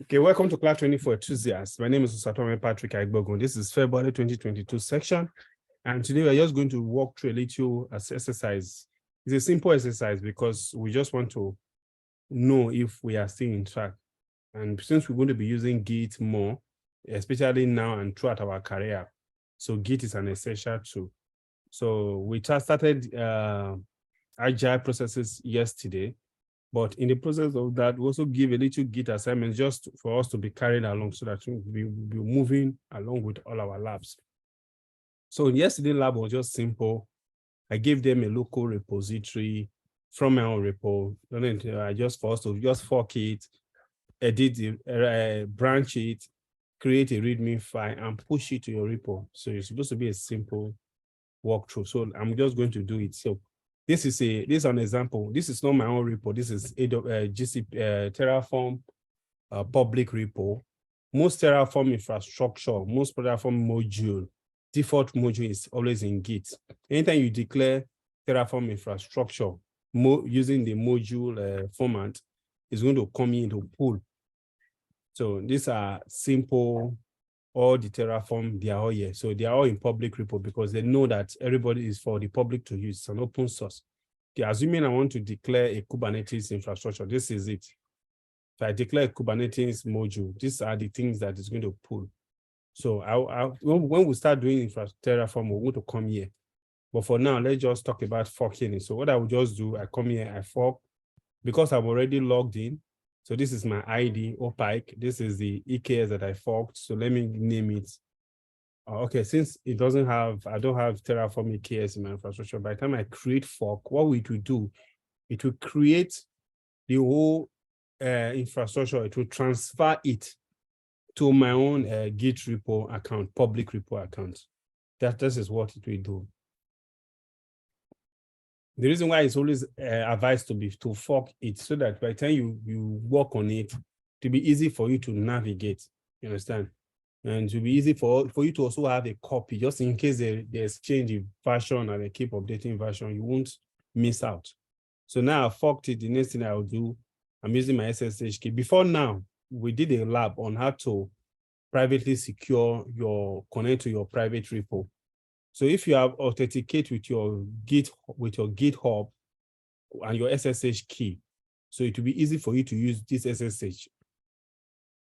Okay, welcome to class 24 enthusiasts. My name is Osatome Patrick Aigbogun. This is February 2022 section. And today we're just going to walk through a little exercise. It's a simple exercise because we just want to know if we are still in track. And since we're going to be using Git more, especially now and throughout our career, so Git is an essential tool. So we just started agile processes yesterday. But in the process of that, we also give a little Git assignment just for us to be carried along so that we'll be moving along with all our labs. So yesterday's lab was just simple. I gave them a local repository from my own repo. Just for us to just fork it, edit it, branch it, create a README file, and push it to your repo. So it's supposed to be a simple walkthrough. So I'm just going to do it. So this is an example. This is not my own repo. This is Terraform public repo. Most Terraform infrastructure, most Terraform module, default module is always in Git. Anytime you declare Terraform infrastructure using the module format, it's going to come into pool. So these are simple. All the Terraform, they are all here. So they are all in public repo because they know that everybody is for the public to use. It's an open source. Okay, assuming I want to declare a Kubernetes infrastructure, this is it. If I declare a Kubernetes module, these are the things that is going to pull. So when we start doing Terraform, we're going to come here. But for now, let's just talk about forking it. So what I will just do, I come here, I fork. Because I'm already logged in, so this is my ID, opaque. This is the EKS that I forked. So let me name it. Okay, since I don't have Terraform EKS in my infrastructure, by the time I create fork, what we will do, it will create the whole infrastructure. It will transfer it to my own Git repo account, public repo account. This is what it will do. The reason why it's always advised to fork it so that by the time you work on it, to be easy for you to navigate. You understand? And to be easy for you to also have a copy, just in case there's change in version and they keep updating version, you won't miss out. So now I forked it. The next thing I'll do, I'm using my SSH key. Before now, we did a lab on how to privately secure connect to your private repo. So if you have authenticate with your GitHub and your SSH key, so it will be easy for you to use this SSH.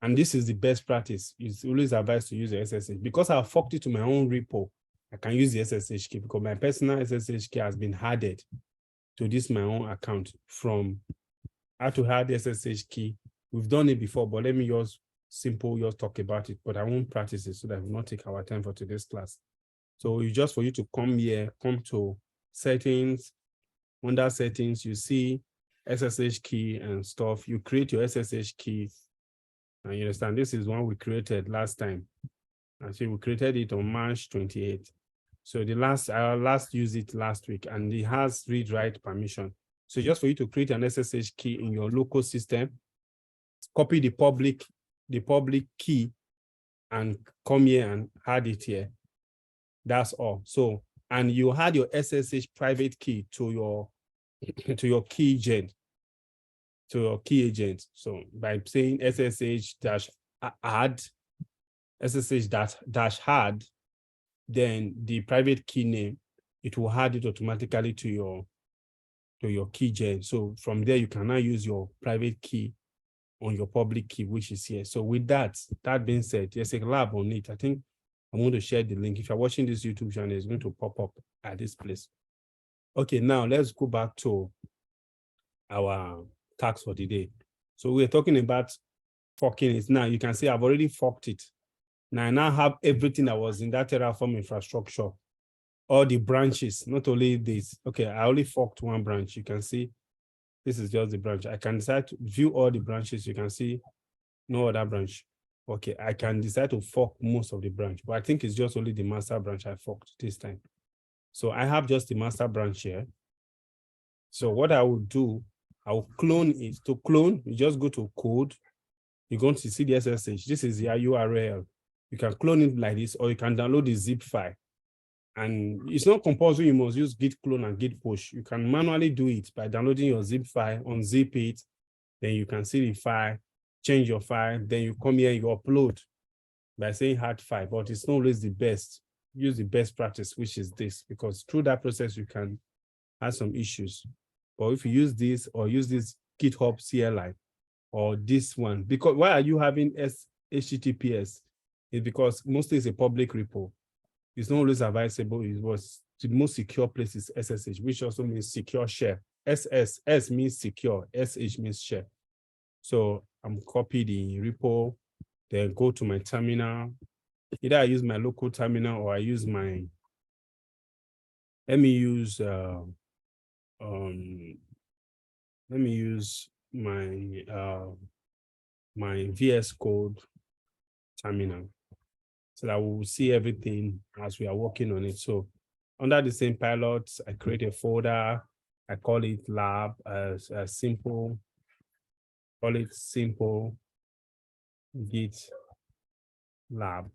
And this is the best practice. It's always advised to use the SSH. Because I forked it to my own repo, I can use the SSH key because my personal SSH key has been added to this my own account from how to add the SSH key. We've done it before, but let me just talk about it, but I won't practice it so that we will not take our time for today's class. So it's just for you to come here, come to settings. Under settings, you see SSH key and stuff. You create your SSH key. And you understand, this is one we created last time. Actually, we created it on March 28th. So I last used it last week, and it has read-write permission. So just for you to create an SSH key in your local system, copy the public key and come here and add it here. That's all. So, and you add your SSH private key to your key agent, So by saying SSH-add, SSH-add, then the private key name, it will add it automatically to your key gen. So from there, you can now use your private key on your public key, which is here. So with that being said, there's a lab on it. I think I'm going to share the link. If you're watching this YouTube channel, it's going to pop up at this place. Okay, now let's go back to our task for the day. So we're talking about forking it. Now you can see I've already forked it. Now I now have everything that was in that Terraform infrastructure, all the branches, not only this. Okay, I only forked one branch. You can see this is just the branch. I can decide to view all the branches. You can see no other branch. Okay, I can decide to fork most of the branch, but I think it's just only the master branch I forked this time. So I have just the master branch here. So what I will do, I will clone it. To clone, you just go to code. You're going to see the SSH. This is your URL. You can clone it like this, or you can download the zip file. And it's not compulsory, you must use git clone and git push. You can manually do it by downloading your zip file, unzip it, then you can see the file, change your file, then you come here, you upload by saying hard file, but it's not always the best. Use the best practice, which is this, because through that process, you can have some issues. But if you use this or use this GitHub CLI or this one, because why are you having HTTPS? It's because mostly it's a public repo. It's not always advisable. It was the most secure place is SSH, which also means secure share. S means secure, SH means share. So I'm copy the repo, then go to my terminal. Either I use my local terminal or I use my, let me use my VS Code terminal so that we will see everything as we are working on it. So under the same pilot, I create a folder. I call it lab as simple. Call it simple Git lab.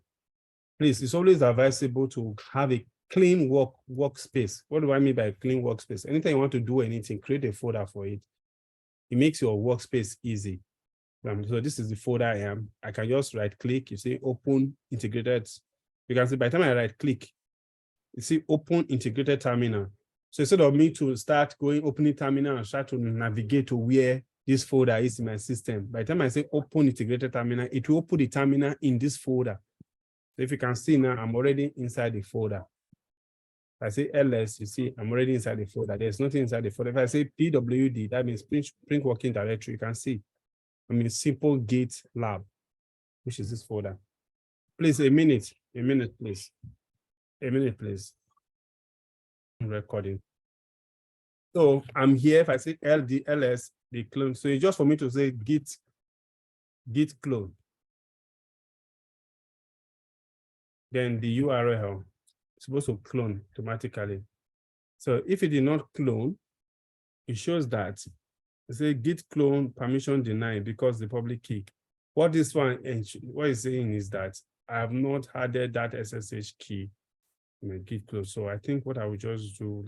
Please, it's always advisable to have a clean workspace. What do I mean by clean workspace? Anytime you want to do anything, create a folder for it. It makes your workspace easy. So this is the folder I am. I can just right click, you see open integrated. You can see by the time I right click, you see open integrated terminal. So instead of me to start going opening terminal and start to navigate to where this folder is in my system, by the time I say open integrated terminal, it will open the terminal in this folder. So if you can see now, I'm already inside the folder. If I say ls, you see I'm already inside the folder. There's nothing inside the folder. If I say pwd, that means print working directory, you can see I'm in simple Git lab, which is this folder. Please, a minute, please. A minute, please. I'm recording. So I'm here. If I say ls, the clone. So it's just for me to say git clone. Then the URL is supposed to clone automatically. So if it did not clone, it shows that say git clone permission denied because the public key. What this one what it's saying is that I have not added that SSH key in my git clone. So I think what I will just do,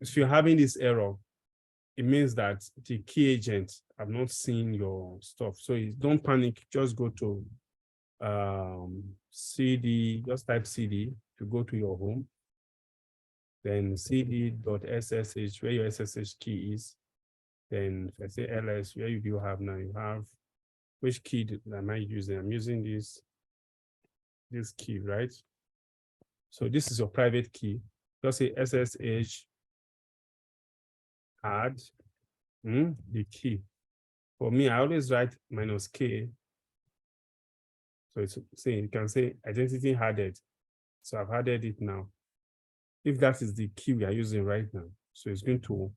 if you're having this error, it means that the key agent have not seen your stuff. So don't panic, just go to cd, just type cd to go to your home. Then cd.ssh, where your SSH key is. Then if I say ls, where you do have now, you have which key am I using? I'm using this key, right? So this is your private key. Just say SSH add the key. For me, I always write -k. So it's saying you can say identity added. So I've added it now. If that is the key we are using right now, so it's going to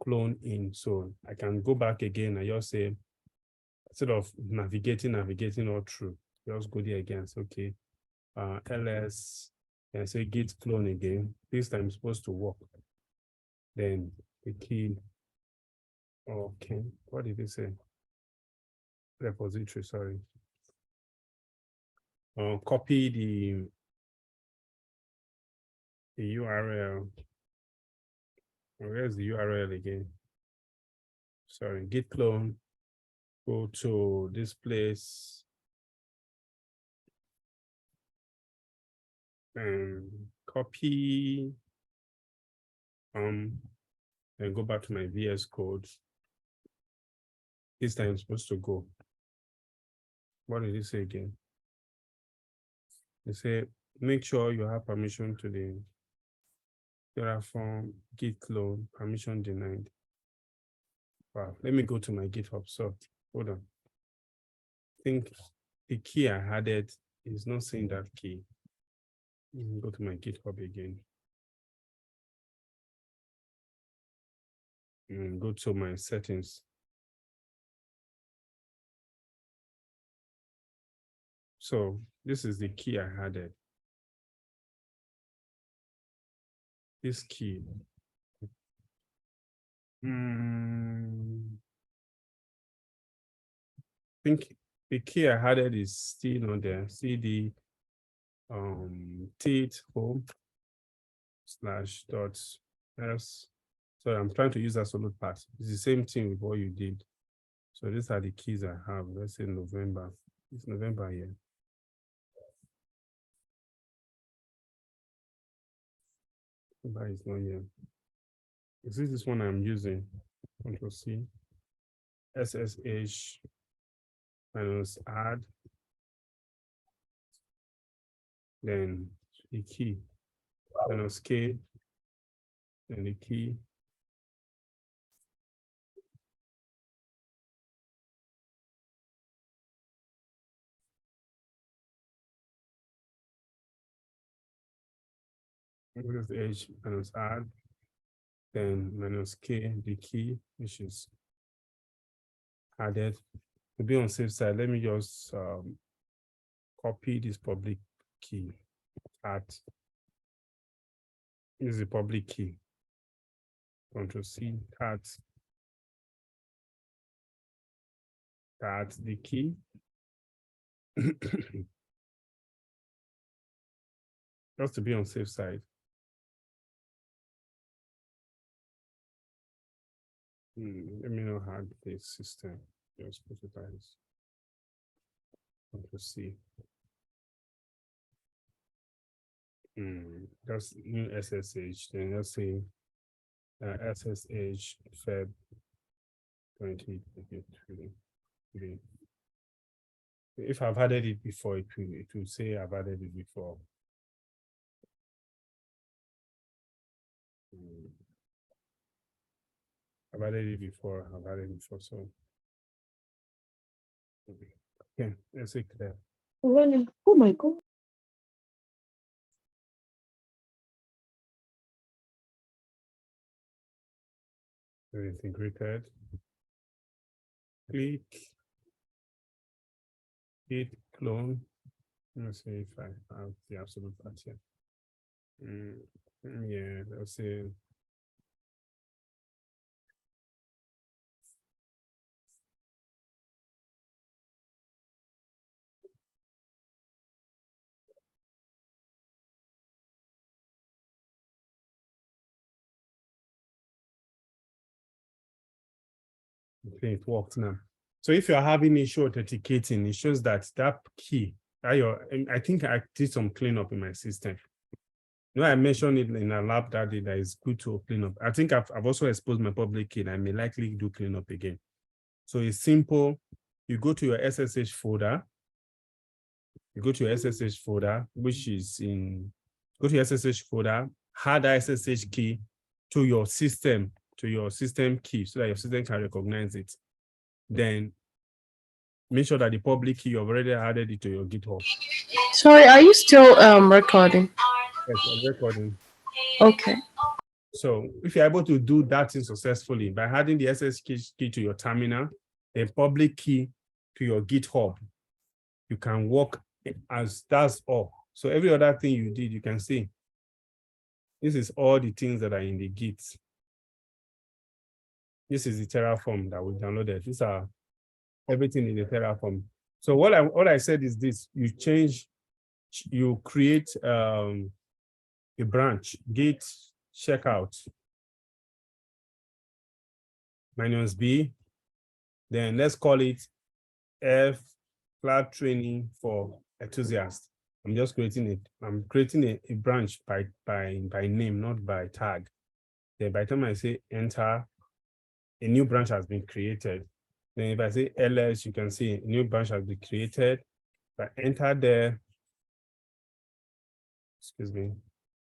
clone in. So I can go back again and just say, instead of navigating all through, just go there again. So okay, ls, and say git clone again. This time it's supposed to work. Then the key. Okay, what did it say? Repository, sorry. Copy the URL. Where's the URL again? Sorry, git clone. Go to this place and copy and go back to my VS Code. This time I'm supposed to go. What did it say again? They say make sure you have permission to the Terraform git clone, permission denied. Wow, let me go to my GitHub. So hold on. I think the key I added is not saying that key. Go to my GitHub again. And go to my settings. So this is the key I added. This key. I think the key I added is still not there. CD tit home /.s. So I'm trying to use absolute path. It's the same thing with what you did. So these are the keys I have. Let's say November. It's November here. November is not here. Is this one I'm using? Control C. SSH minus add. Then the key. Minus K. Then the key. H minus add, then minus K, the key, which is added. To be on safe side, let me just copy this public key at, this is the public key. Control C, at the key. Just to be on safe side. Let me know how the system just put it as. Control C. Just new SSH, then let's say SSH Feb-2023. If I've added it before, it will say I've added it before. I've added it before, so. Okay, let's say clear. Oh my God. Integrated. Click. Hit clone. Let's see if I have the absolute part here. Yeah, let's say. Okay, it worked now. So if you're having issue authenticating, it shows that key, I think I did some cleanup in my system. You know, I mentioned it in a lab that day that it's good to clean up. I think I've also exposed my public key and I may likely do cleanup again. So it's simple. You go to your SSH folder. Which is go to your SSH folder, add the SSH key to your system key so that your system can recognize it. Then make sure that the public key, you've already added it to your GitHub. Sorry, are you still recording? Yes, I'm recording. Okay. So if you're able to do that thing successfully by adding the SSH key to your terminal, the public key to your GitHub, you can work as that's all. So every other thing you did, you can see. This is all the things that are in the Git. This is the Terraform that we downloaded. These are everything in the Terraform. So what I said is this: you create a branch, Git checkout -B. Then let's call it F cloud training for enthusiasts. I'm just creating it. I'm creating a branch by name, not by tag. Then by the time I say enter, a new branch has been created. Then if I say ls, you can see a new branch has been created. If I enter there, excuse me.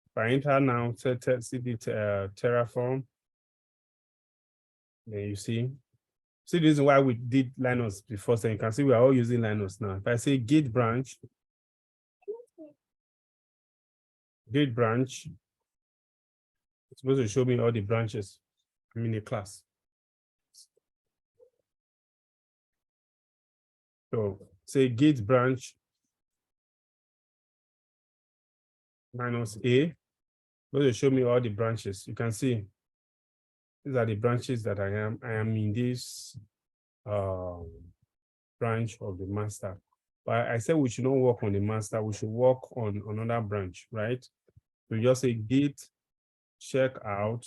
If I enter now, cd Terraform, then you see the reason why we did Linux before, so you can see we are all using Linux now. If I say git branch, it's supposed to show me all the branches I'm in a class. So say git branch -A, supposed to show me all the branches. You can see these are the branches that I am in this branch of the master. But I said we should not work on the master, we should work on another branch, right? We just say git checkout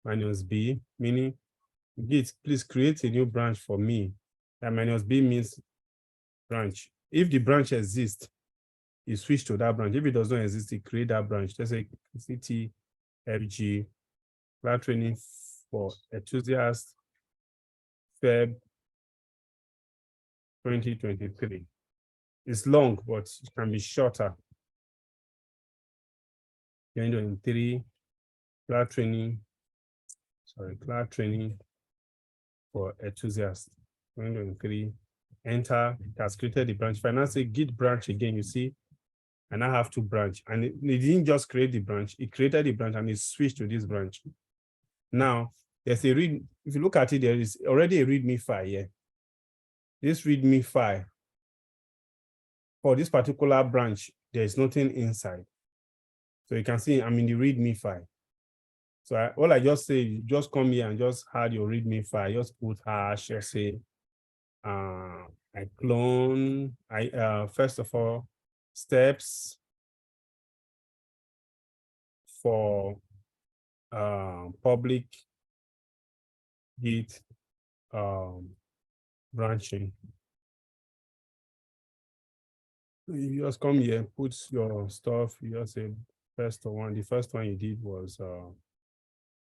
-B, meaning Git, please create a new branch for me. That -b means branch. If the branch exists, you switch to that branch. If it does not exist, you create that branch. Let's say CTFG cloud training for enthusiasts, Feb 2023. It's long, but it can be shorter. 2023 cloud training for enthusiasts. 2023. Enter, it has created the branch. If I now say git branch again, you see, and I have 2 branch, and it didn't just create the branch, it created the branch and it switched to this branch. Now, there's a read, if you look at it, there is already a README file here. This README file, for this particular branch, there is nothing inside. So you can see I'm in the README file. So all I just say, you just come here and just add your README file, just put hash, just say, I clone, first of all, steps for public Git branching. You just come here, put your stuff, you just say first one. The first one you did was,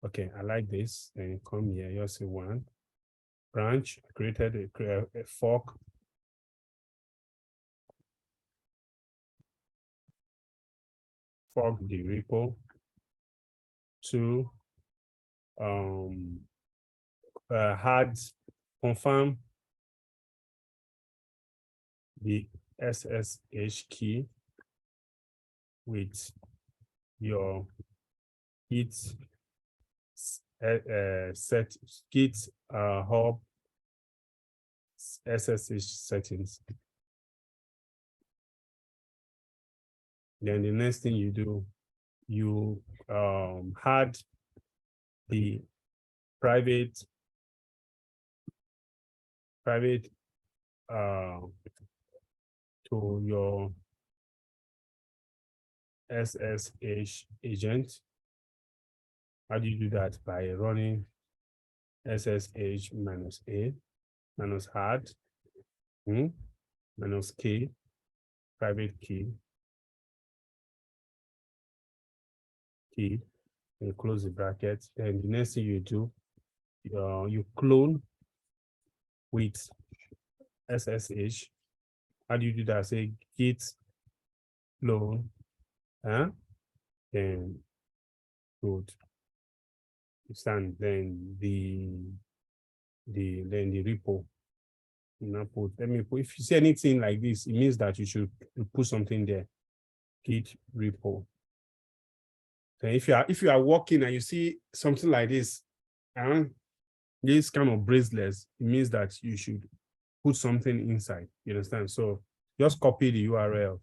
okay, I like this. Then you come here, you just say 1 branch, created a fork. Fork the repo. 2, had confirm the SSH key with your Git set Git hub SSH settings. Then the next thing you do, you had the private to your SSH agent. How do you do that? By running SSH -a -hard -k private key and close the bracket. Then the next thing you do, you clone with SSH. How do you do that? Say git clone, then good. Stand then the repo. You know, if you see anything like this, it means that you should put something there. Git repo. Then if you are working and you see something like this, this kind of bracelets, it means that you should put something inside. You understand? So just copy the URL,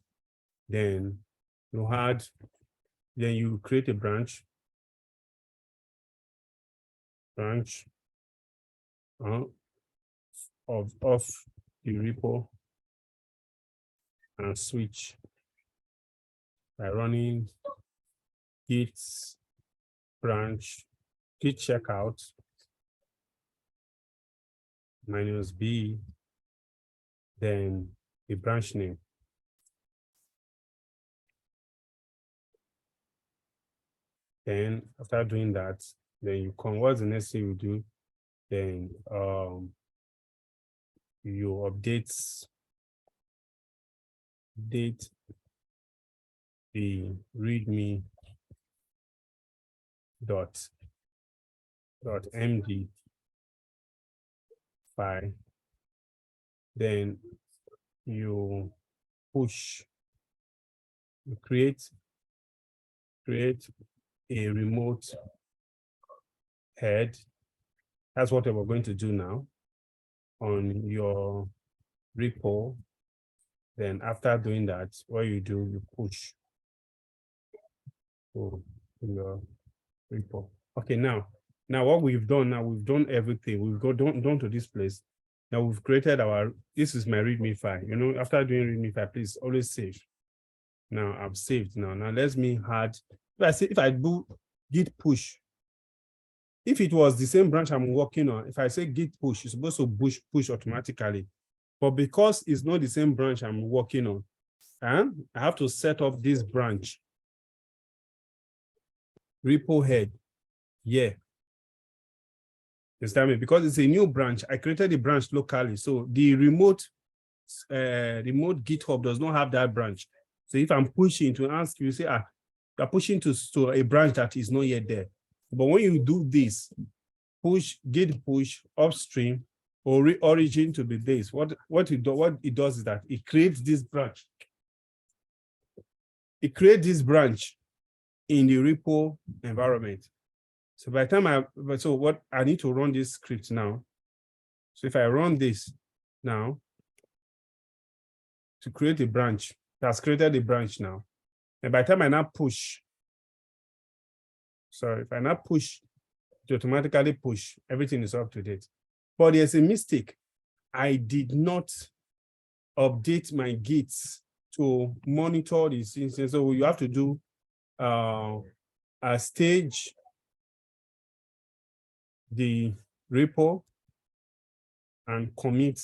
then you create a branch of the repo and switch by running git branch git checkout -b, then the branch name. Then after doing that, then you come, what's the next thing you do? Then you update the readme .md file. Then you create a remote head. That's what we're going to do now on your repo. Then after doing that, what you do, you push to your repo. Okay, now what we've done, we've done everything. We've got done to this place. Now we've created this is my readme file. You know, after doing readme file, please always save. Now I've saved now. Now let me add, if I do git push, If it was the same branch I'm working on, if I say git push, it's supposed to push automatically. But because it's not the same branch I'm working on, I have to set up this branch, repo head, here. Understand me? Because it's a new branch, I created the branch locally. So the remote GitHub does not have that branch. So if I'm pushing to ask you, say, you're pushing to a branch that is not yet there. But when you do this, git push upstream or origin to be this, what it does is that it creates this branch. It creates this branch in the repo environment. So by the time so what I need to run this script now. So if I run this now to create a branch, that's created a branch now. And by the time I now push, sorry, if I now push, it automatically push, everything is up to date. But there's a mistake. I did not update my gits to monitor this instance. So you have to do a stage the repo and commit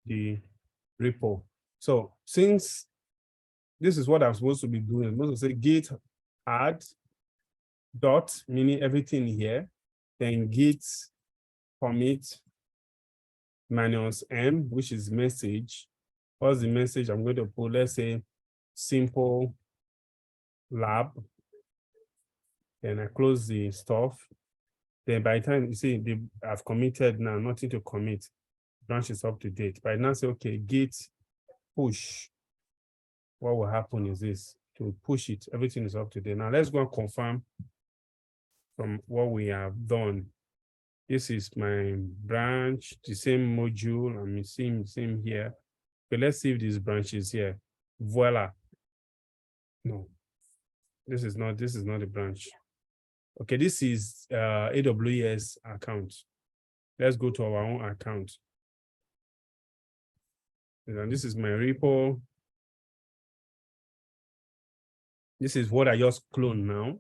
the repo. So since this is what I'm supposed to be doing, I'm supposed to say git add dot, meaning everything here, then git commit -m, which is message. What's the message I'm going to put? Let's say simple lab. Then I close the stuff. Then by the time you see I've committed now, nothing to commit. Branch is up to date. By now say, okay, git push. What will happen is this, to push it, everything is up to date. Now let's go and confirm from what we have done. This is my branch, the same module, I'm same here. But let's see if this branch is here. Voila. No, this is not the branch. Okay, this is AWS account. Let's go to our own account. And this is my repo. This is what I just cloned now.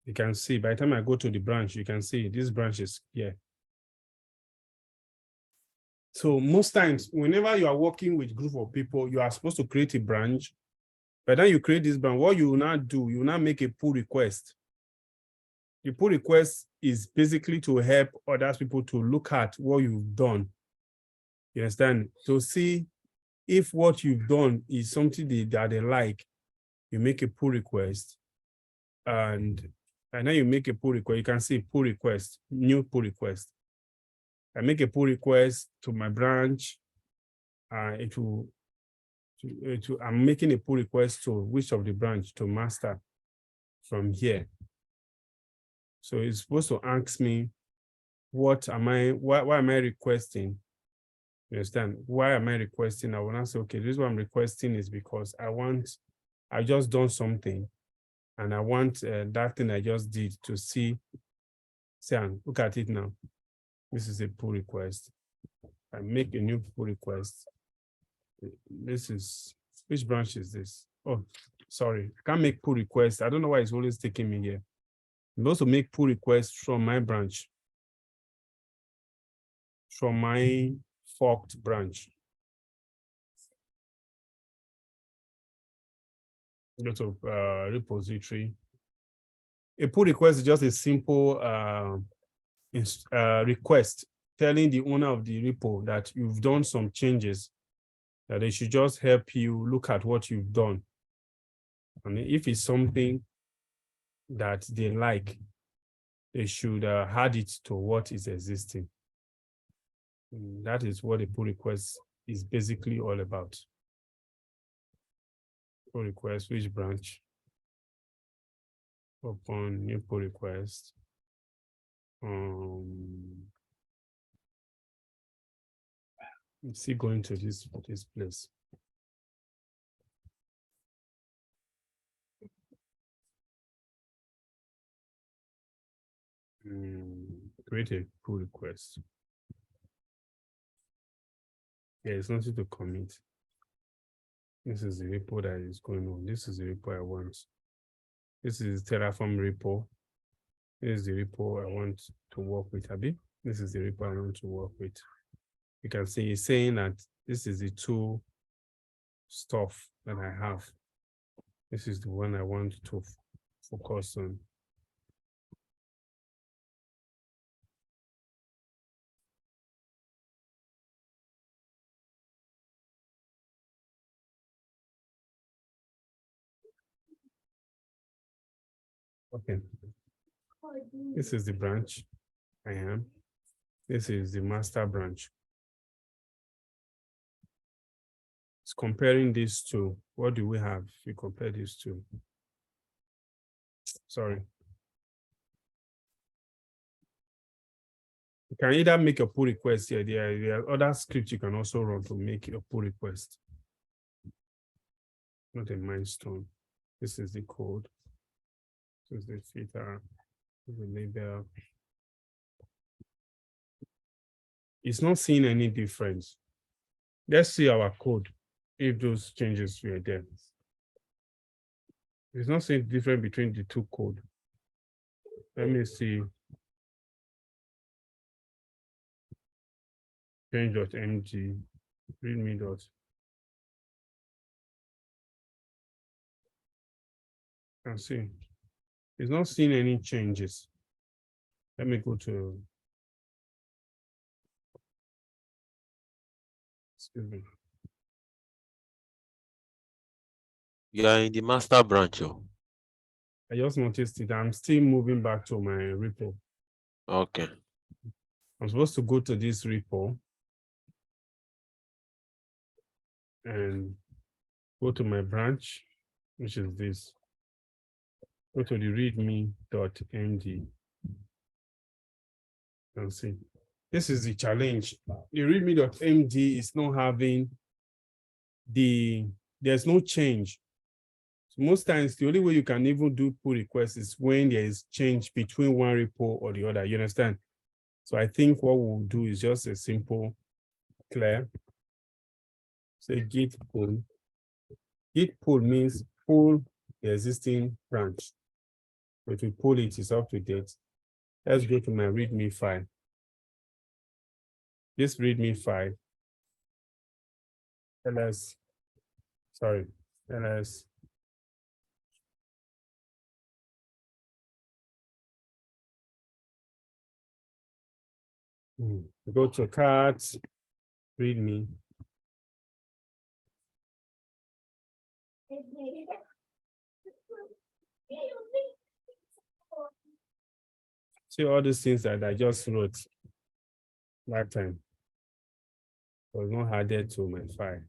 You can see by the time I go to the branch, you can see this branch is here. So most times, whenever you are working with a group of people, you are supposed to create a branch. But then you create this branch, what you will now do, you will now make a pull request. The pull request is basically to help other people to look at what you've done. You understand? To see if what you've done is something that they like, you make a pull request. And then you make a pull request. You can see pull request, new pull request. I make a pull request to my branch. I'm making a pull request to which of the branch to master from here. So it's supposed to ask me, why am I requesting? You understand? Why am I requesting? I will not say, okay, this is what I'm requesting is because I just done something and I want that thing I just did to see, look at it now. This is a pull request. I make a new pull request. This is, which branch is this? Oh, sorry, I can't make pull requests. I don't know why it's always taking me here. I'm also make pull requests from my branch, from my forked branch. Go to repository. A pull request is just a simple request telling the owner of the repo that you've done some changes, that they should just help you look at what you've done. And if it's something that they like, they should add it to what is existing. And that is what a pull request is basically all about. Pull request, which branch? Open new pull request. Let's see, going to this place. Create a pull request. Yeah, it's nothing to commit. This is the repo that is going on. This is the repo I want. This is Terraform repo. Here's the repo I want to work with, Abi. This is the repo I want to work with. You can see it's saying that this is the two stuff that I have. This is the one I want to focus on. Okay. This is the branch I am. This is the master branch. It's comparing these two. What do we have if you compare these two? Sorry. You can either make a pull request here. There are other scripts you can also run to make a pull request. Not a milestone. This is the code. This is the filter. This is the label. It's not seeing any difference. Let's see our code if those changes were there. It's not seeing difference between the two code. Let me see. Change.mg, readme dot. Can see. It's not seeing any changes. Let me go to. Excuse me. You are in the master branch. Oh. I just noticed it. I'm still moving back to my repo. Okay. I'm supposed to go to this repo and go to my branch, which is this. Go to the readme.md and see. This is the challenge. The readme.md is not having there's no change. So most times, the only way you can even do pull requests is when there is change between one repo or the other. You understand? So I think what we'll do is just a simple clear. Say git pull. Git pull means pull the existing branch. If we pull it, it's up to date. Let's go to my README file. This README file, ls, go to cards, README. See all these things that I just wrote that time was not added to my file.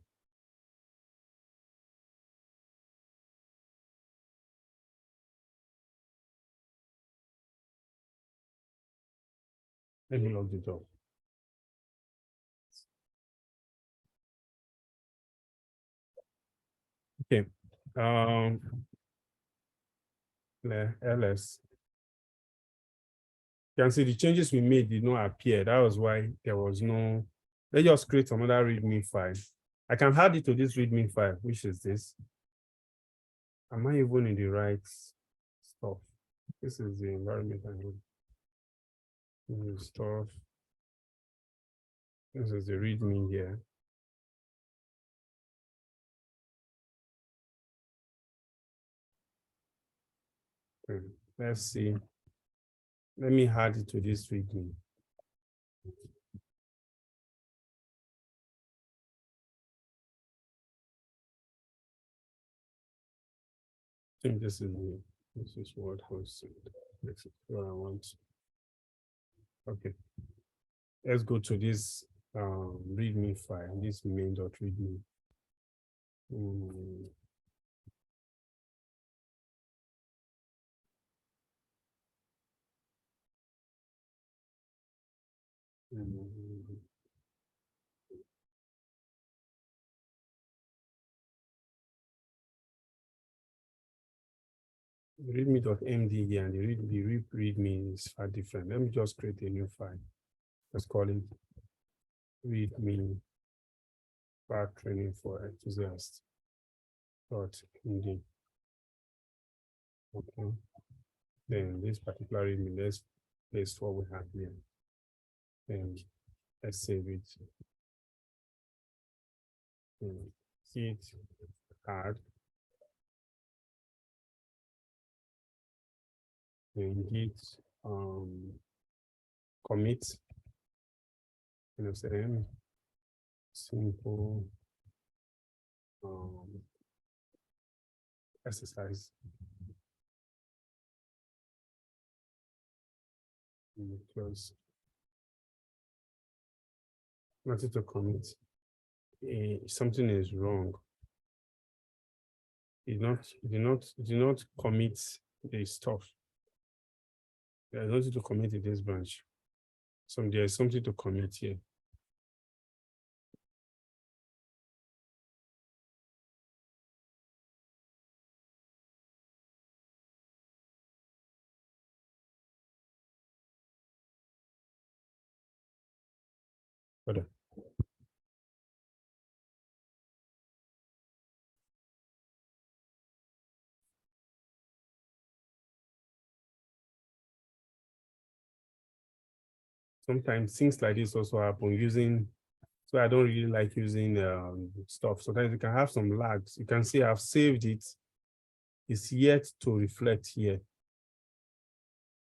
Let me log the door. Okay. ls. You can see the changes we made did not appear. That was why there was no. Let's just create another README file. I can add it to this README file, which is this. Am I even in the right stuff? This is the environment I need. This is stuff. This is the README here. Okay. Let's see. Let me add it to this README. I think this is what was this is what I want. Okay. Let's go to this README file, this main.readme. README.md here and the README is far different. Let me just create a new file. Let's call it README part training for enthusiasts. .md. Okay. Then this particular email, let's paste what we have here. Then let's save it. Hit add. Then git commit. Same simple exercise. Close. Nothing to commit. Something is wrong. Did not commit the stuff. There's nothing to commit in this branch. So there's something to commit here. Hold on. Sometimes things like this also happen using, so I don't really like using stuff. Sometimes you can have some lags. You can see I've saved it. It's yet to reflect here.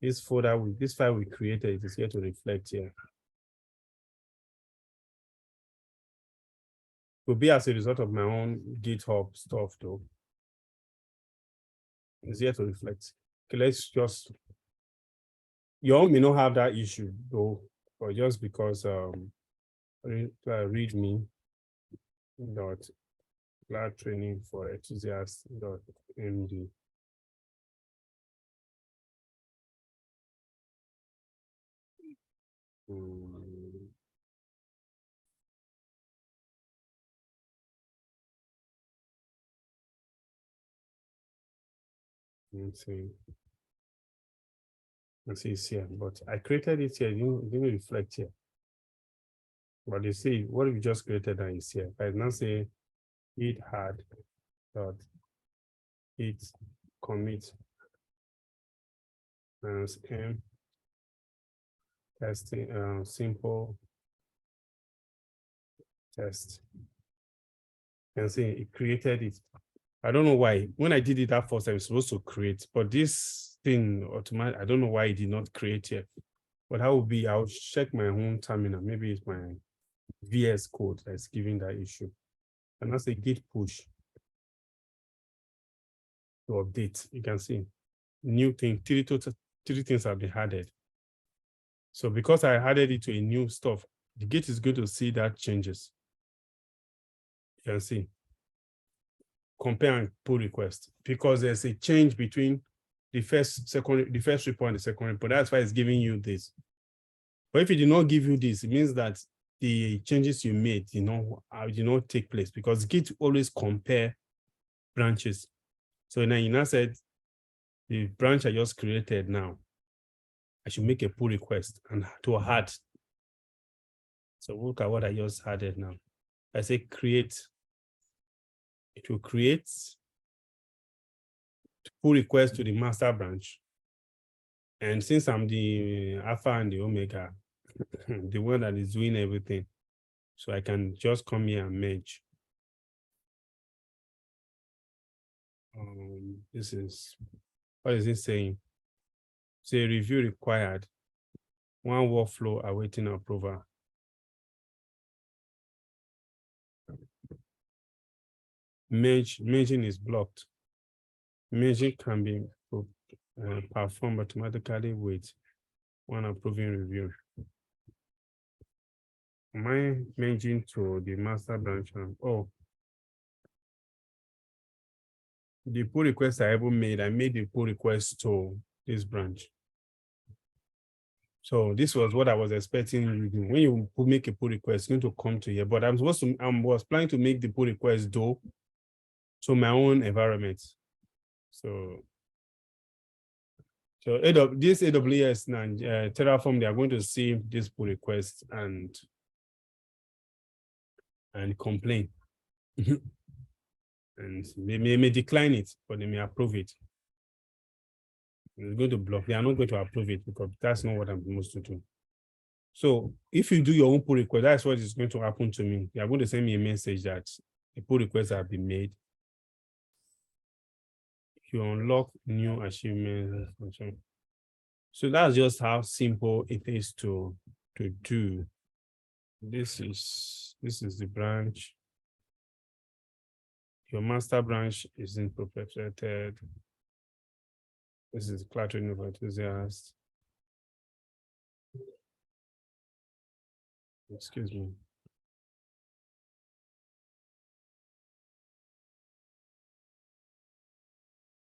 This folder, this file we created, it is yet to reflect here. It will be as a result of my own GitHub stuff though. It's yet to reflect. Okay, let's just, you all may not have that issue though, but just because readme dot lab training for enthusiasts dot md. Let's see. Let's see it's here, but I created it here, it didn't reflect here. But you see, what we just created that is here. I now say it had dot it commit as m testing simple test. And see it created it. I don't know why. When I did it that first, I was supposed to create, but this thing automatic, I don't know why it did not create yet. But how will be, I'll check my own terminal. Maybe it's my VS code that's giving that issue. And that's a git push to update. You can see new thing, three things have been added. So because I added it to a new stuff, the git is going to see that changes. You can see. Compare and pull request, because there's a change between the first report and the second report. That's why it's giving you this. But if it did not give you this, it means that the changes you made did not take place, because Git always compare branches. So now you now said the branch I just created now, I should make a pull request and to add. So look at what I just added now. I say create. It will create pull request to the master branch. And since I'm the alpha and the omega, the one that is doing everything, so I can just come here and merge. This is, what is it saying? Say review required. One workflow awaiting approval. Merging is blocked. Merging can be performed automatically with one approving review. Am I merging to the master branch? Oh, the pull request I ever made, I made the pull request to this branch. So this was what I was expecting you do. When you make a pull request, it's going to come to here. But I was planning to make the pull request though to my own environment. So this AWS and Terraform, they are going to see this pull request and complain. And they may decline it, but they may approve it. It's going to block. They are not going to approve it because that's not what I'm supposed to do. So if you do your own pull request, that's what is going to happen to me. They are going to send me a message that a pull request has been made. You unlock new achievement function. So that's just how simple it is to do. This is the branch. Your master branch isn't perpetuated. This is cloud training for enthusiasts. Excuse me.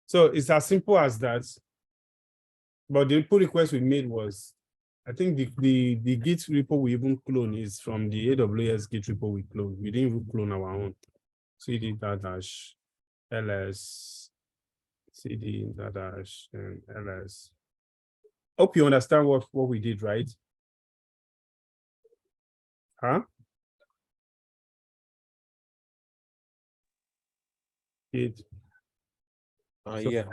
So it's as simple as that. But the pull request we made was, I think the Git repo we even clone is from the AWS Git repo we cloned. We didn't even clone our own. cd-ls, cd-ls. Hope you understand what we did, right? Huh? Git. Yeah.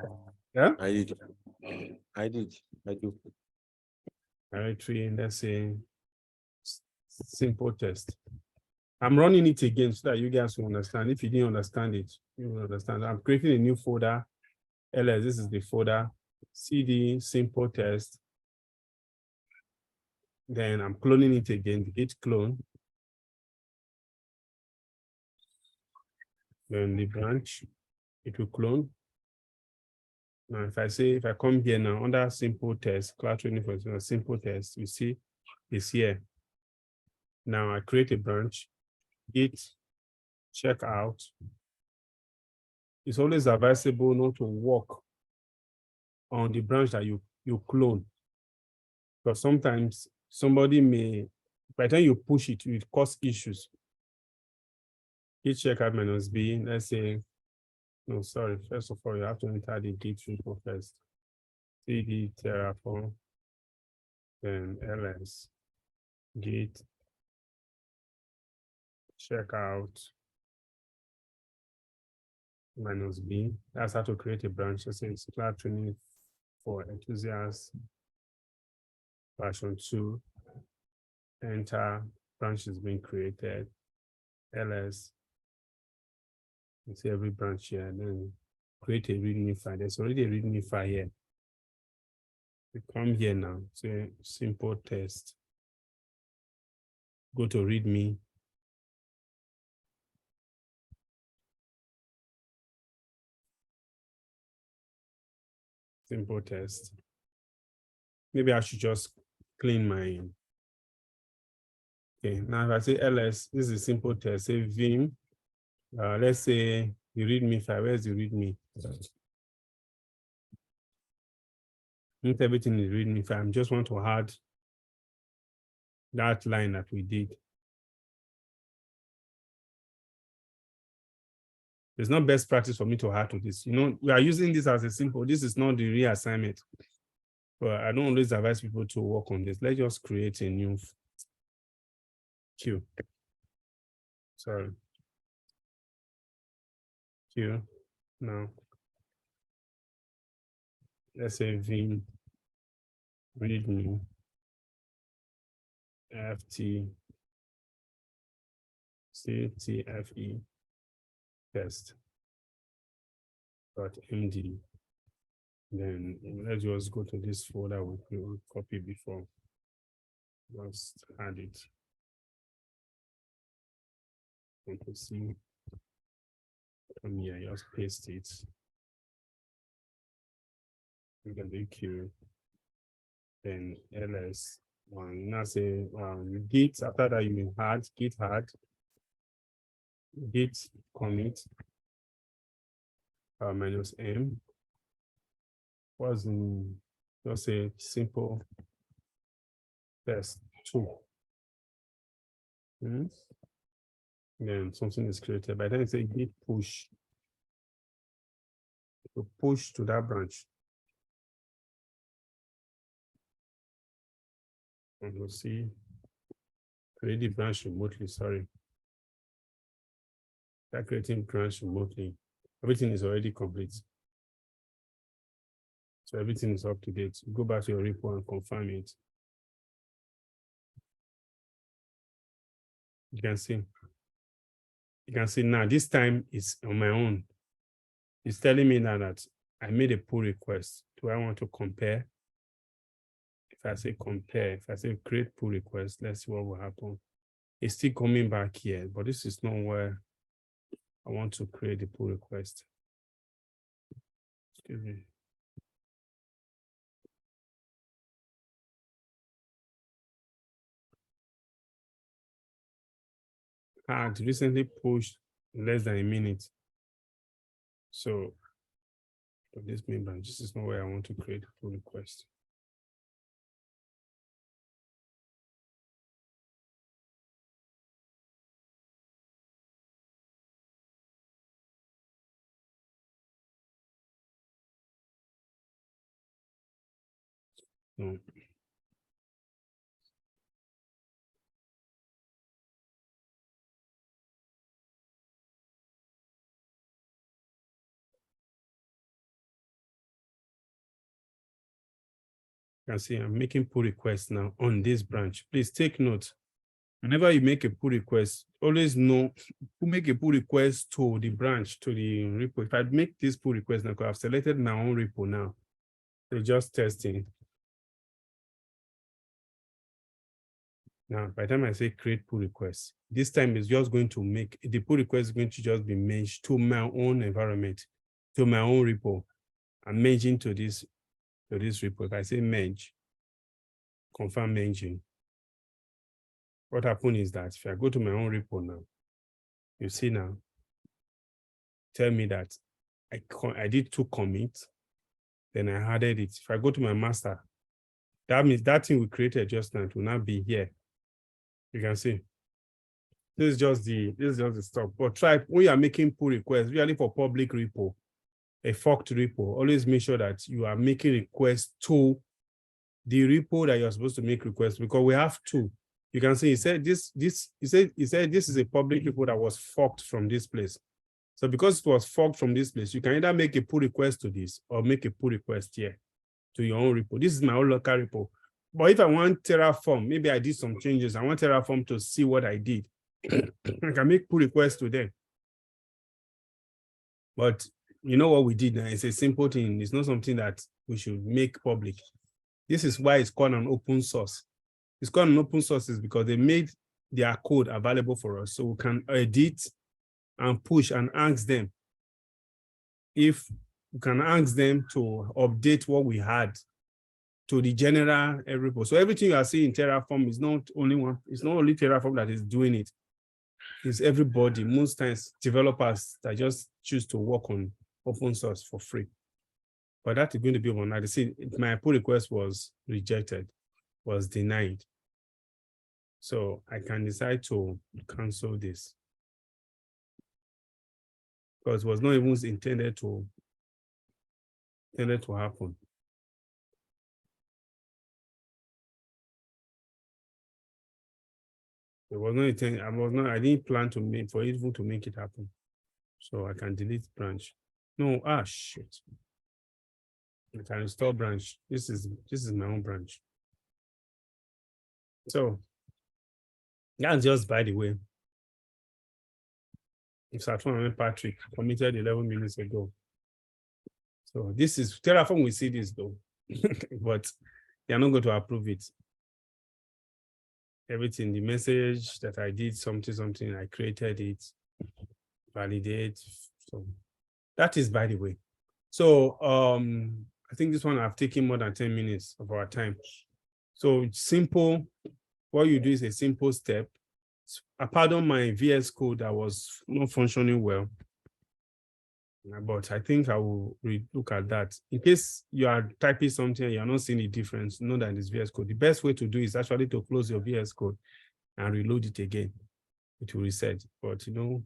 Yeah? I did. I do. Directory, and let's say simple test. I'm running it again so that you guys will understand. If you didn't understand it, you will understand. I'm creating a new folder. ls, this is the folder. cd simple test. Then I'm cloning it again, git clone. Then the branch, it will clone. Now, if I come here now under simple test, cloud training for simple test, you see it's here. Now I create a branch, git check out. It's always advisable not to work on the branch that you clone. Because sometimes somebody may, by the time you push it, it cause issues. Git checkout -b, let's say, no, sorry, first of all, you have to enter the git repo first. cd terraform, then ls, git checkout -b. That's how to create a branch. So it's cloud training for enthusiasts, version 2. Enter, branch is being created, ls. You see every branch here, then create a readme file. There's already a readme file here. We come here now, say simple test. Go to readme. Simple test. Maybe I should just clean my. Okay, now if I say ls, this is a simple test. Say vim. Let's say the readme file. Where's the readme? Not everything is readme file. I just want to add that line that we did. It's not best practice for me to add to this. You know, we are using this as a simple. This is not the reassignment. But I don't always advise people to work on this. Let's just create a new queue. Sorry. Queue. Now, let's say vim readme ft CTFE test.md. Then let's just go to this folder we copied before. Just add it. Control C. Come here, just paste it. Look at the queue. Then ls one. Now say git. After that, you add git commit -m. Was in just a simple test 2. Then something is created. By then it's a git push. To push to that branch. And we'll see. Create the branch remotely, sorry. Start creating branch remotely. Everything is already complete. So everything is up to date. Go back to your repo and confirm it. You can see. You can see now, this time it's on my own. It's telling me now that I made a pull request. Do I want to compare? If I say compare, if I say create pull request, let's see what will happen. It's still coming back here, but this is not where I want to create the pull request. Excuse me. I had recently pushed in less than a minute. So for this main branch, this is not where I want to create a pull request. No. You can see I'm making pull requests now on this branch. Please take note. Whenever you make a pull request, always know who make a pull request to the branch, to the repo. If I make this pull request now, I've selected my own repo now. So just testing. Now, by the time I say create pull request, this time is just going to make the pull request is going to just be merged to my own environment, to my own repo. I'm merging to this repo. If I say merge, confirm merging. What happened is that if I go to my own repo now, you see now, tell me that I did 2 commits, then I added it. If I go to my master, that means that thing we created just now will now be here. You can see. This is just the stuff. But try when you are making pull requests, usually for public repo, a forked repo, always make sure that you are making requests to the repo that you're supposed to make requests, because we have 2. You can see he said this is a public repo that was forked from this place. So because it was forked from this place, you can either make a pull request to this or make a pull request here to your own repo. This is my own local repo. But if I want Terraform, maybe I did some changes. I want Terraform to see what I did. I can make pull requests to them. But you know what we did now? It's a simple thing. It's not something that we should make public. This is why it's called an open source. It's called an open source is because they made their code available for us. So we can edit and push and ask them if we can ask them to update what we had to the general repo. So everything you are seeing in Terraform is not only it's not only Terraform that is doing it. It's everybody, most times developers that just choose to work on open source for free. But that is going to be one night. See, my pull request was rejected, was denied. So I can decide to cancel this, because it was not even intended to happen. It was not intended. I didn't plan to make for it to make it happen. So I can delete branch. No, shit. I can restore branch. This is my own branch. So that's just by the way. If Patrick committed 11 minutes ago. So this is Terraform. We see this though, but they are not going to approve it. Everything, the message that I did something, I created it, validate. So that is by the way. So I think this one I've taken more than 10 minutes of our time. So it's simple. What you do is a simple step. Pardon my VS Code that was not functioning well, but I think I will look at that. In case you are typing something and you're not seeing the difference, know that it's VS Code. The best way to do is actually to close your VS Code and reload it again. It will reset, but you know,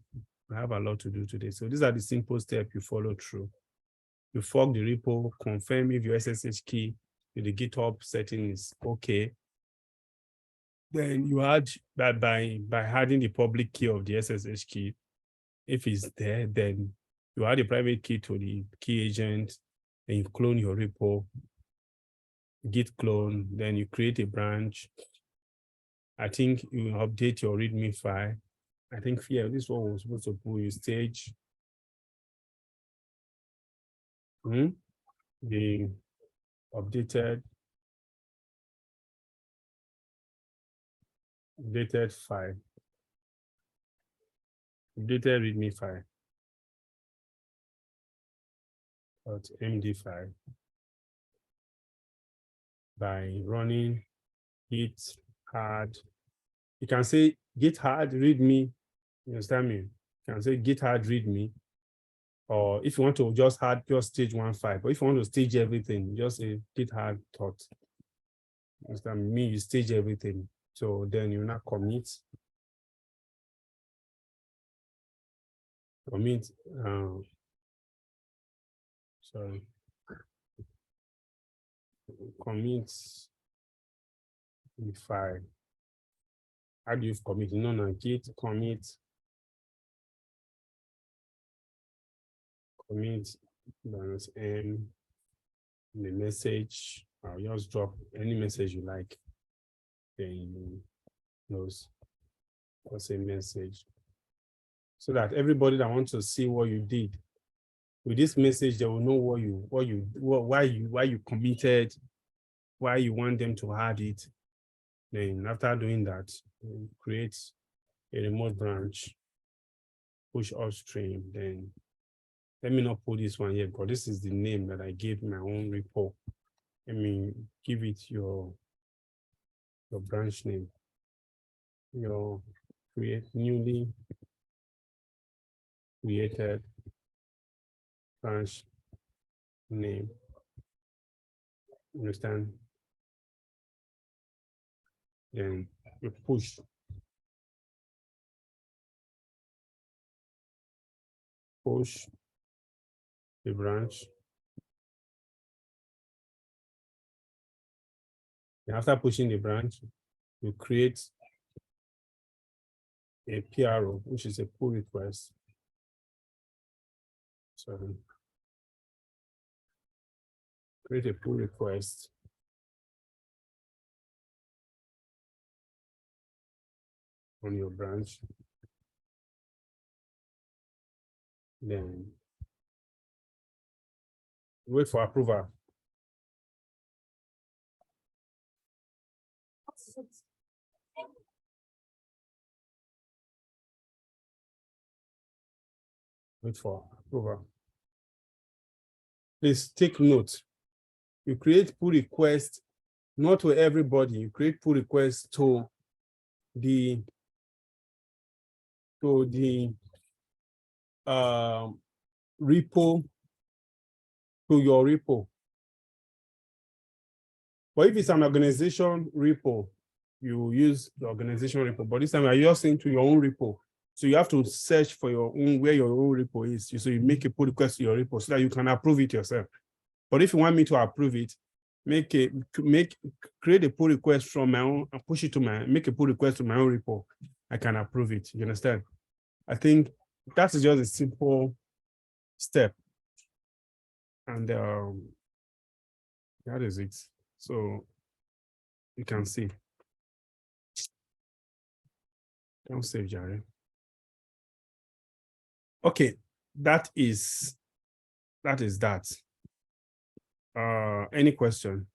I have a lot to do today. So these are the simple steps you follow through. You fork the repo, confirm if your SSH key with the GitHub setting is okay. Then you add that by adding the public key of the SSH key. If it's there, then you add a private key to the key agent. then you clone your repo, git clone, then you create a branch. I think you update your README file. I think, yeah, this one was supposed to pull you stage. The updated file, updated README file, .md file by running git hard. You can say git hard readme. You understand me? You can say git hard readme. Or if you want to just hard, just stage 1 file. But if you want to stage everything, just say git hard thought. You understand me? You stage everything. So then you not commit. Commit. Sorry. Commit the file. How do you commit? No, git commit. Commit -m the message. I'll just drop any message you like. Then you knows what's a message. So that everybody that wants to see what you did with this message, they will know why you committed, why you want them to add it. Then after doing that, you create a remote branch, push upstream. Then let me not put this one here because this is the name that I gave my own repo. Let me give it your branch name. Your newly created branch name. Understand? Then you push. Push the branch. And after pushing the branch, you create a PRO, which is a pull request. So create a pull request. On your branch. Then wait for approval. Wait for approval. Please take note. You create pull request, not to everybody. You create pull request to the repo, to your repo. But if it's an organization repo, you use the organization repo. But this time you're just into your own repo. So you have to search for your own, where your own repo is. So you make a pull request to your repo so that you can approve it yourself. But if you want me to approve it, create a pull request from my own and push it to make a pull request to my own repo. I can approve it. You understand? I think that is just a simple step. And that is it. So you can see. Don't save, Jerry. Okay, that is that. Any question?